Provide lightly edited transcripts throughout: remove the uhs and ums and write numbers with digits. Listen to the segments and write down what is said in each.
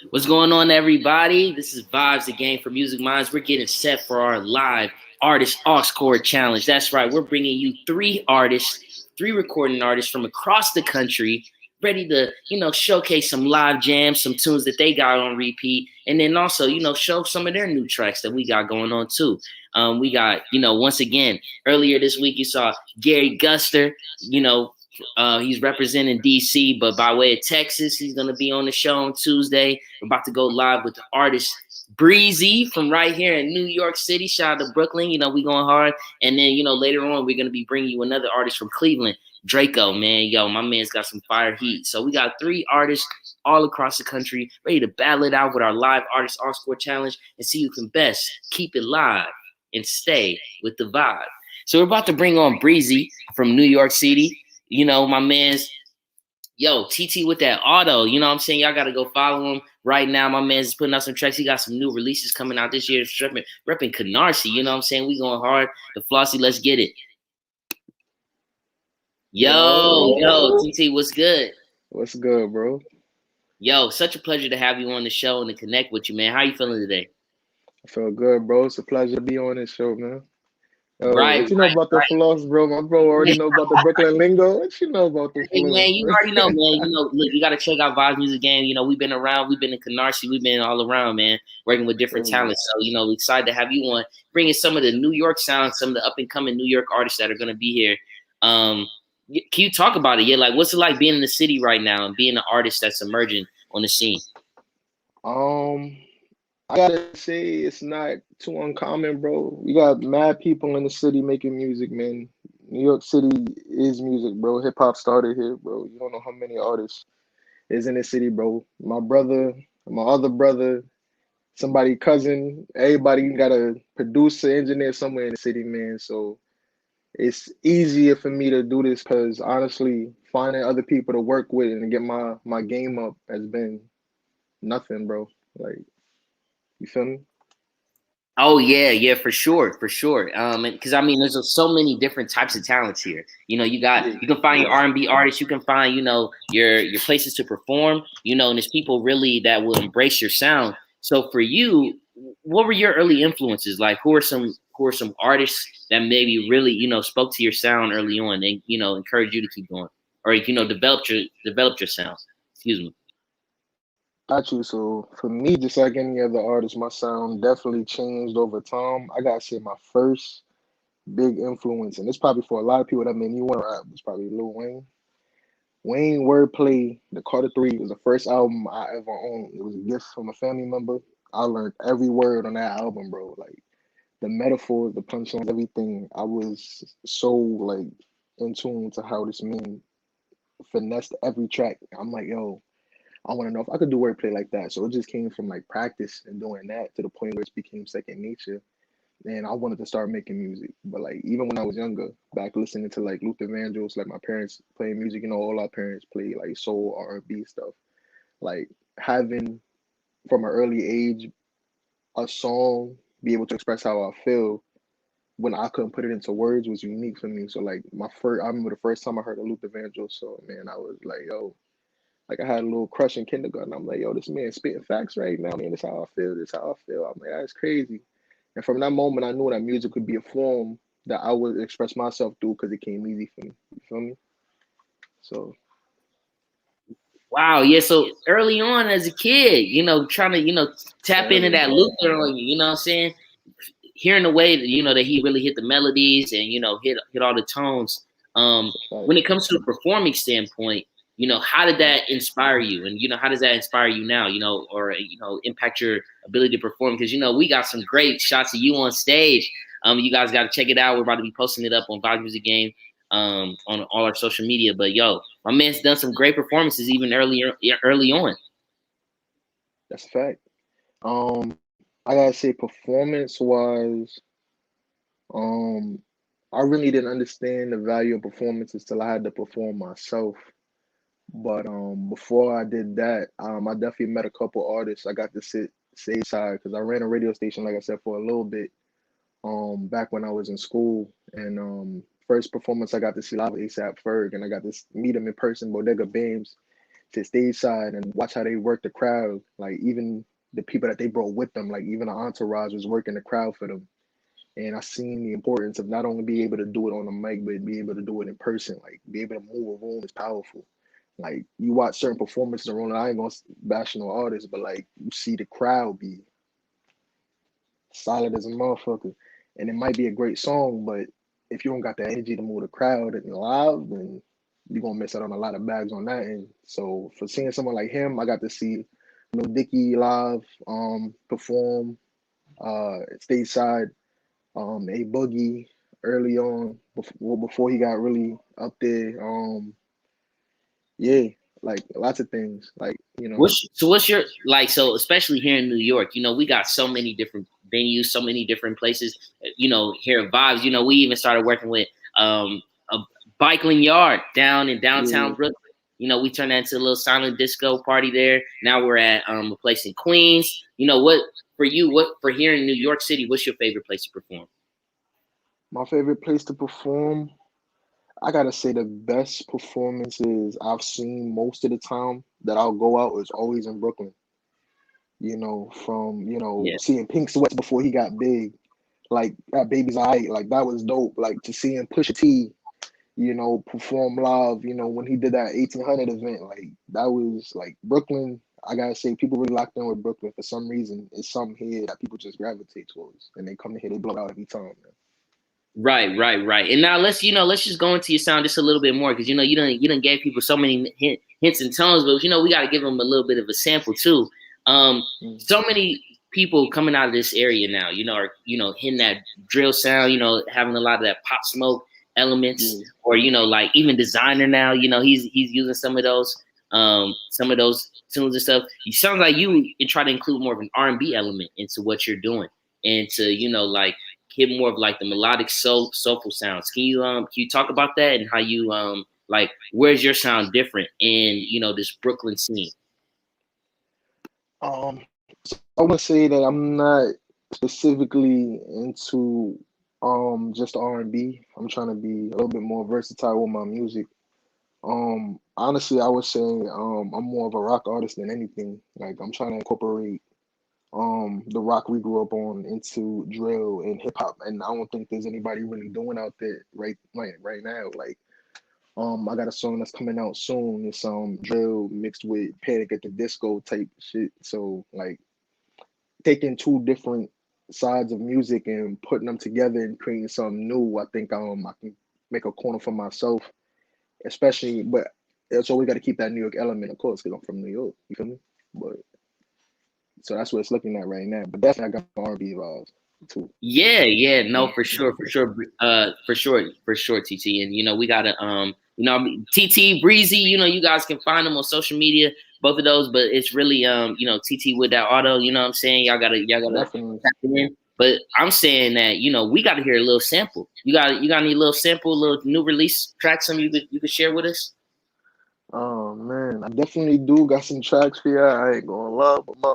What's going on, everybody? This is Vibes, the game for Music Minds. We're getting set for our live artist aux chord challenge. That's right. We're bringing you three artists, three recording artists from across the country, ready to, showcase some live jams, some tunes that they got on repeat, and then also, show some of their new tracks that we got going on too. We got, once again, earlier this week, you saw Gary Guster, he's representing DC, but by way of Texas, he's gonna be on the show on Tuesday. We're about to go live with the artist Breezzii from right here in New York City. Shout out to Brooklyn, we going hard. And then, later on, we're gonna be bringing you another artist from Cleveland, Draco, man. Yo, my man's got some fire heat. So we got three artists all across the country ready to battle it out with our live artist all-score challenge and see who can best keep it live and stay with the vibe. So we're about to bring on Breezzii from New York City. My man's, TT with that auto. You know what I'm saying? Y'all got to go follow him right now. My man's putting out some tracks. He got some new releases coming out this year. Repping Canarsie. You know what I'm saying? We going hard. The Flossy, let's get it. Yo, TT, what's good? What's good, bro? Yo, such a pleasure to have you on the show and to connect with you, man. How you feeling today? I feel good, bro. It's a pleasure to be on this show, man. Right, What you know about the floss, bro? My bro already know about the Brooklyn lingo. What you know about the Hey floss, man, you bro? already know, man. Look, you gotta check out Vibes Music Game. We've been around, we've been in Canarsie, we've been all around, man, working with different talents. So, excited to have you on, bringing some of the New York sounds, some of the up and coming New York artists that are gonna be here. Can you talk about it? Yeah, like what's it like being in the city right now and being an artist that's emerging on the scene? Um, I gotta say it's not too uncommon, bro. We got mad people in the city making music, man. New York City is music, bro. Hip hop started here, bro. You don't know how many artists is in the city, bro. My brother, my other brother, somebody cousin, everybody got a producer, engineer somewhere in the city, man. So it's easier for me to do this because honestly, finding other people to work with and get my game up has been nothing, bro. Like, you feel me? Oh yeah, for sure, for sure. Because I mean, there's so many different types of talents here. Yeah, You can find your R&B artists, you can find your places to perform. And there's people really that will embrace your sound. So for you, what were your early influences? Like, who are some artists that maybe really spoke to your sound early on and encouraged you to keep going, or developed your sound. Excuse me. got you. So for me, just like any other artist, my sound definitely changed over time. I gotta say my first big influence, and it's probably for a lot of people that made me want to rap, was probably Lil Wayne. Wayne Wordplay, The Carter 3 was the first album I ever owned. It was a gift from a family member. I learned every word on that album, bro. Like the metaphors, the punchlines, everything. I was so like in tune to how this man finessed every track. I'm like, yo, I want to know if I could do wordplay like that. So it just came from like practice and doing that to the point where it became second nature. And I wanted to start making music. But like even when I was younger, back listening to like Luther Vandross, like my parents playing music, all our parents play like soul R&B stuff. Like having from an early age a song be able to express how I feel when I couldn't put it into words was unique for me. So like I remember the first time I heard a Luther Vandross song, man, I was like, yo, like I had a little crush in kindergarten. I'm like, yo, this man spitting facts right now, man. This how I feel. This how I feel. I'm like, that's crazy. And from that moment, I knew that music could be a form that I would express myself through because it came easy for me. You feel me? So Wow, yeah. So early on as a kid, trying to, tap into early, that bro. Luther on you, you know what I'm saying? Hearing the way that, that he really hit the melodies and, hit all the tones. It's a fact. When it comes to a performing standpoint, how did that inspire you? And, how does that inspire you now, or, impact your ability to perform? Because, we got some great shots of you on stage. You guys got to check it out. We're about to be posting it up on Vibe Music Game on all our social media. But, yo, my man's done some great performances even early on. That's a fact. I gotta say, performance wise, um, I really didn't understand the value of performances till I had to perform myself. But before I did that, I definitely met a couple artists. I got to sit stage side because I ran a radio station, like I said, for a little bit. Back when I was in school, and first performance I got to see live with ASAP Ferg, and I got to meet him in person, Bodega Bams. to stage side and watch how they work the crowd. Like even the people that they brought with them, like even the entourage was working the crowd for them. And I seen the importance of not only being able to do it on the mic, but be able to do it in person. Like be able to move a room is powerful. Like you watch certain performances around, I ain't gonna bash no artists, but like you see the crowd be solid as a motherfucker. And it might be a great song, but if you don't got the energy to move the crowd and live, then you're gonna miss out on a lot of bags on that end. So for seeing someone like him, I got to see Lil Dicky live, perform, stateside, A Boogie early on before he got really up there. Yeah, like lots of things. Like, you know. What's your like? So especially here in New York, we got so many different venues, so many different places. Here at Vibes, we even started working with a Bikeland Yard down in downtown Yeah. Brooklyn. We turned that into a little silent disco party there. Now we're at a place in Queens. What for you? What for here in New York City? What's your favorite place to perform? My favorite place to perform, I gotta say the best performances I've seen most of the time that I'll go out is always in Brooklyn. From Yeah. seeing Pink Sweats before he got big, like that Baby's Eye, like that was dope. Like to see him Pusha T, perform live, when he did that 1800 event, like that was like Brooklyn. I gotta say, people really locked in with Brooklyn for some reason. It's something here that people just gravitate towards, and they come to here, they blow out every time, man. Right. And now let's just go into your sound just a little bit more because you done gave people so many hints and tones, but we got to give them a little bit of a sample too. So many people coming out of this area now, are hitting that drill sound, having a lot of that Pop Smoke elements, or like even Designer now, he's using some of those tunes and stuff. You sound like you try to include more of an R&B element into what you're doing, and to like hit more of like the melodic soulful sounds. Can you talk about that and how you like where's your sound different in this Brooklyn scene? So I want to say that I'm not specifically into just R&B. I'm trying to be a little bit more versatile with my music. Honestly, I would say I'm more of a rock artist than anything. Like I'm trying to incorporate the rock we grew up on into drill and hip hop, and I don't think there's anybody really doing out there right now. Like I got a song that's coming out soon. It's drill mixed with Panic at the Disco type shit. So like taking two different sides of music and putting them together and creating something new, I think I can make a corner for myself, especially. But it's always got to keep that New York element, of course, because I'm from New York. You feel me? But so that's what it's looking at right now. But definitely, I got R&B vibes too. Yeah, no, for sure, TT. And we gotta TT Breezzii, you guys can find them on social media, both of those, but it's really TT with that auto, what I'm saying? Y'all gotta Definitely. tap it in. But I'm saying that, we gotta hear a little sample. You got any little sample, little new release tracks some you could share with us? Oh man, I definitely do got some tracks for you. I ain't gonna lie, but my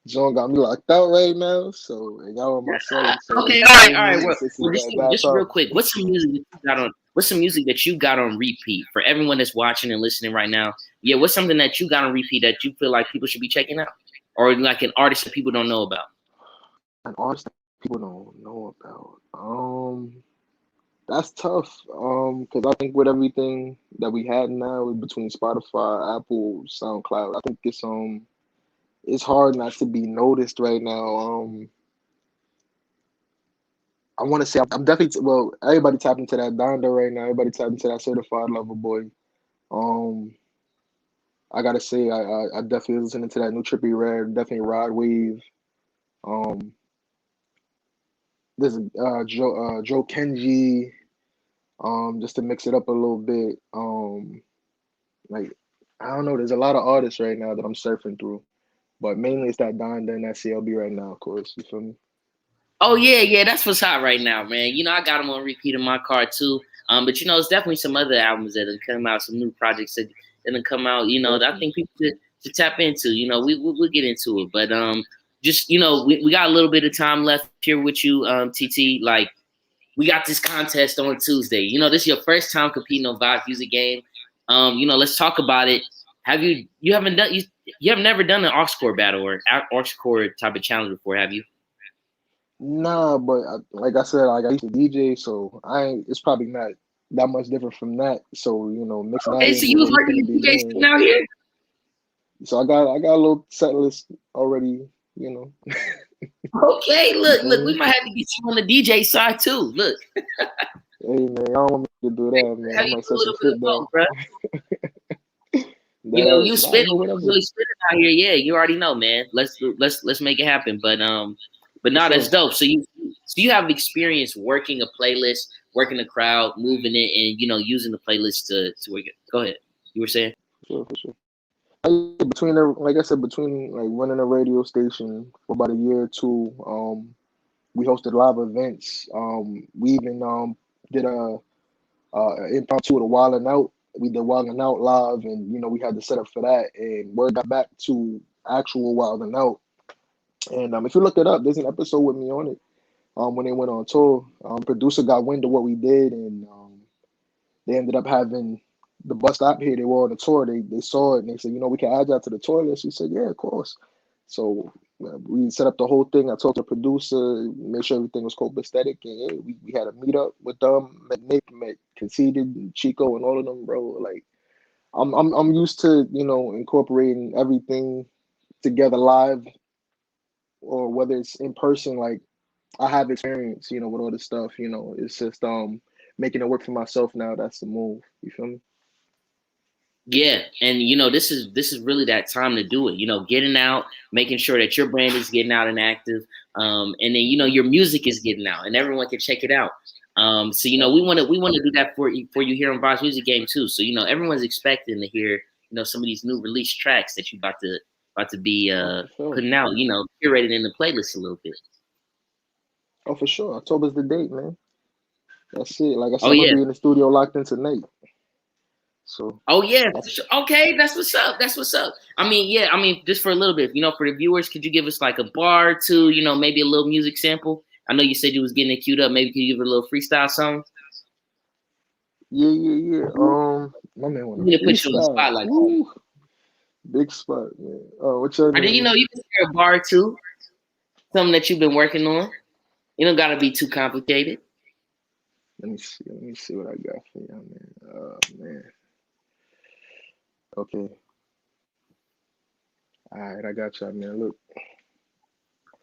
John got me locked out right now, so and y'all on my celly, so Okay, I all right. mean, Well, since it's well, that bad just real time. quick, what's some music that you got on? What's some music that you got on repeat for everyone that's watching and listening right now? Yeah, what's something that you got on repeat that you feel like people should be checking out, or like an artist that people don't know about? An artist that people don't know about. That's tough. Because I think with everything that we had now between Spotify, Apple, SoundCloud, I think it's hard not to be noticed right now. I want to say I'm definitely well. Everybody tapped into that Donda right now. Everybody tapped into that Certified Lover Boy. Um, I gotta say I definitely listening to that new Trippy Red. Definitely Rod Wave. Um, there's Joe Kenji. Just to mix it up a little bit. Like I don't know. There's a lot of artists right now that I'm surfing through, but mainly it's that Donda and that CLB right now. Of course, you feel me? Oh yeah, that's what's hot right now, man. I got them on repeat in my car too. But it's definitely some other albums that have come out, some new projects that have come out. That I Definitely. think people should tap into. We'll get into it, but just we got a little bit of time left here with you, TT. Like we got this contest on Tuesday. This is your first time competing on Vibes Music Game. Let's talk about it. you haven't done you have never done an aux core battle or aux core type of challenge before, have you? Nah, but like I said, like I used to DJ, so I ain't. It's probably not that much different from that. So mixing that Okay, so in you with was what we working finna the be DJ doing. scene out here? So I got a little set list already. Okay, You look, feel we me? might have to get you on the DJ side too. Look, Hey man, y'all want me to do that, man? have I you might do a set some little bit shit of down. both, bro. You Nah, spit man, whatever. really spitting out here. Yeah, you already know, man. Let's make it happen. But For no, that's sure. dope. So you have experience working a playlist, working a crowd, moving it, and using the playlist to work it. Go ahead. You were saying? For sure. Between like I said, between like running a radio station for about a year or two, we hosted live events. We even did impromptu with a Wild 'N Out. We did Wild 'N Out live, and we had to set up for that. And word got back to actual Wild 'N Out. And if you look it up, there's an episode with me on it. When they went on tour, producer got wind of what we did, and they ended up having the bus stop here. They were on the tour. They saw it and they said, we can add that to the tour list. We said, yeah, of course. So we set up the whole thing. I talked to the producer, made sure everything was copacetic, and yeah, we had a meetup with them. Met Nick, met Conceited, Chico, and all of them, bro. Like I'm used to incorporating everything together live, or whether it's in person. Like I have experience, with all this stuff. It's just making it work for myself now. That's the move. You feel me? Yeah, and this is really that time to do it. Getting out, making sure that your brand is getting out and active, and then your music is getting out, and everyone can check it out. So Facts. we want to do that for you here on Vibes Music Game too. So everyone's expecting to hear some of these new release tracks that you about to be Oh, for sure. putting out. Curated in the playlist a little bit. Oh, for sure. October's the date, man. That's it. Like I Oh said, I'm gonna yeah. be in the studio locked in tonight. So Oh yeah, for that's sure. Okay, that's what's up. That's what's up. I mean, yeah, just for a little bit, for the viewers, could you give us like a bar or two, maybe a little music sample? I know you said you was getting it queued up. Maybe could you give it a little freestyle song? yeah. My man I'm want gonna to put you on the freestyle. spot like that. Woo, big spot, man. Oh, what's your Or then name? you can share a bar or two, something that you've been working on. You don't gotta be too complicated. Let me see. Let me see what I got for you, man. Oh man. Okay. All right, I got y'all, man. Look.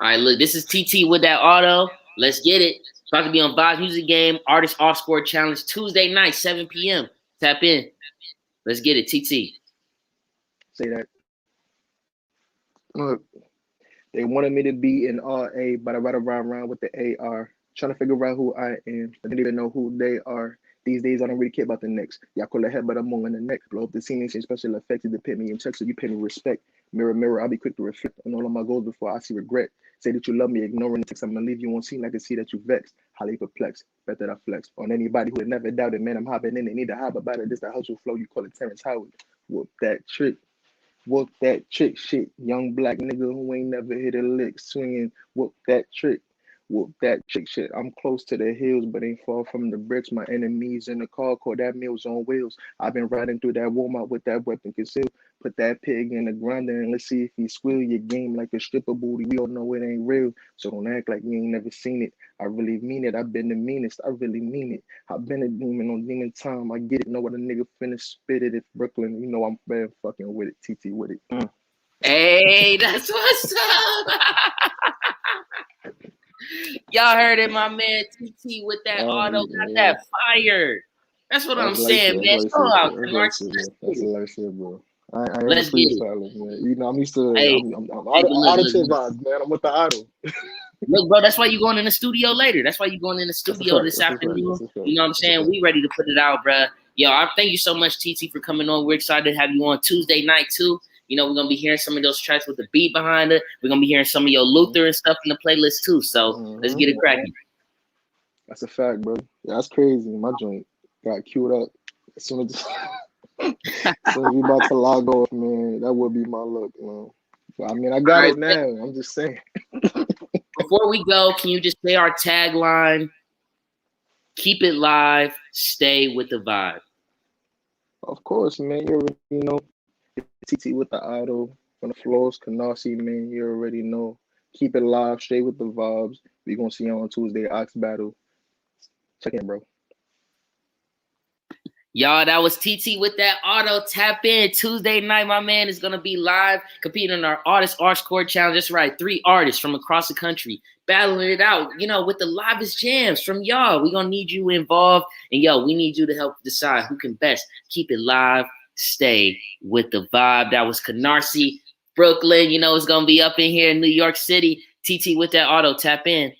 All right, look, this is TT with that auto. Let's get it. About to be on Vibes Music Game Artist Off Score Challenge Tuesday night, 7 p.m. Tap in. Let's get it, TT. Say that. Look. They wanted me to be in RA, but I ride around with the AR. Trying to figure out who I am. I didn't even know who they are. These days, I don't really care about the next. Y'all call ahead, but I'm on the next. Blow up the scene, and special effects to pit me in check, so you pay me respect. Mirror, mirror, I'll be quick to reflect on all of my goals before I see regret. Say that you love me, ignoring the text. I'm gonna leave you on scene. I can see that you vexed. Highly perplexed. Bet that I flex on anybody who had never doubted. Man, I'm hopping in. They need to hop about it. This the hustle flow. You call it Terrence Howard. Whoop that trick. Whoop that trick shit. Young black nigga who ain't never hit a lick swinging. Whoop that trick. Whoop that trick shit. I'm close to the hills, but ain't far from the bricks. My enemies in the car, call that meals on wheels. I've been riding through that Walmart with that weapon concealed. Put that pig in the grinder and let's see if he squeal your game like a stripper booty. We all know it ain't real, so don't act like you ain't never seen it. I really mean it. I've been the meanest. I really mean it. I've been a demon on demon time. I get it. Know what a nigga finna spit it. If Brooklyn, I'm bad fucking with it. TT with it. Hey, that's what's up. Y'all heard it, my man TT with that auto. Got Yeah. that fire. That's what I'm That's light saying, shit. That's man. light Show shit. out That's to light Narcissist. shit, bro. Let's That's get a it. light shit, bro. I ain't a Let's get it. freestyler, man. I'm used to. Hey, I'm hey, but look, look, auditive look. vibes, man. I'm with the idol. Look, bro, that's why you going in the studio later. That's why you going in the That's a studio fact. this That's a fact. afternoon. That's a fact. You know what I'm That's a saying? fact. We ready to put it out, bro. Yo, I thank you so much, TT, for coming on. We're excited to have you on Tuesday night too. We're gonna be hearing some of those tracks with the beat behind it. We're gonna be hearing some of your Luther and stuff in the playlist too. So let's get it cracking. That's a fact, bro. Yeah, that's crazy. My joint got queued up as soon as, as soon as we about to log off, man. That would be my look, man. But, I mean, I All got right. it now. I'm just saying. Before we go, can you just say our tagline? Keep it live, stay with the vibe. Of course, man. You already know. TT with the auto. From the floors, Canarsie, man, you already know. Keep it live, straight with the vibes. We gonna see you on Tuesday, Ox Battle. Check in, bro. Y'all, that was TT with that auto. Tap in Tuesday night. My man is gonna be live competing in our Artist Art Score Challenge. That's right, 3 artists from across the country battling it out, with the livest jams from y'all. We're gonna need you involved, and we need you to help decide who can best keep it live, stay with the vibe. That was Canarsie, Brooklyn. It's gonna be up in here in New York City. TT with that auto. Tap in.